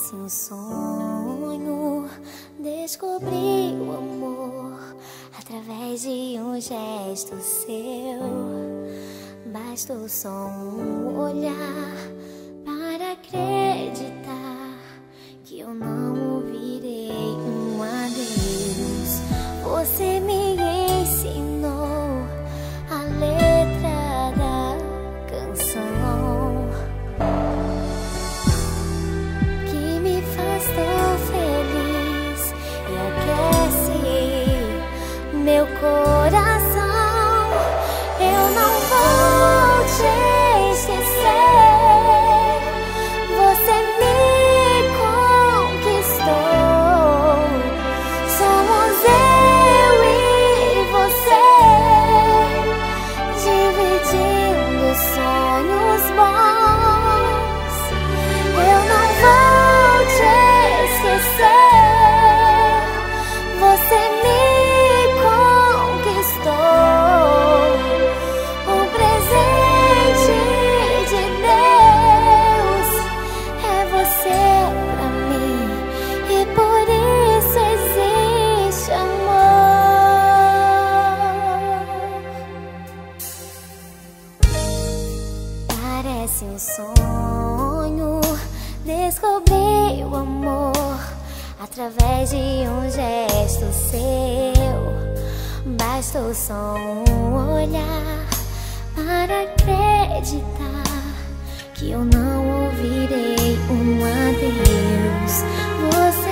Parece um sonho descobrir o amor através de um gesto seu. Bastou só um olhar para acreditar que eu não ouvirei um adeus. Você me ensinou a letra da canção que me faz tão feliz e aquece meu coração. Eu não vou te esquecer, você me conquistou. Somos eu e você, dividindo sonhos bons. Eu não vou te esquecer, você me conquistou. O presente de Deus é você pra mim, e por isso existe amor. Parece um sonho descobrir o amor através de um gesto seu. Bastou só um olhar para acreditar que eu não ouvirei um adeus. Você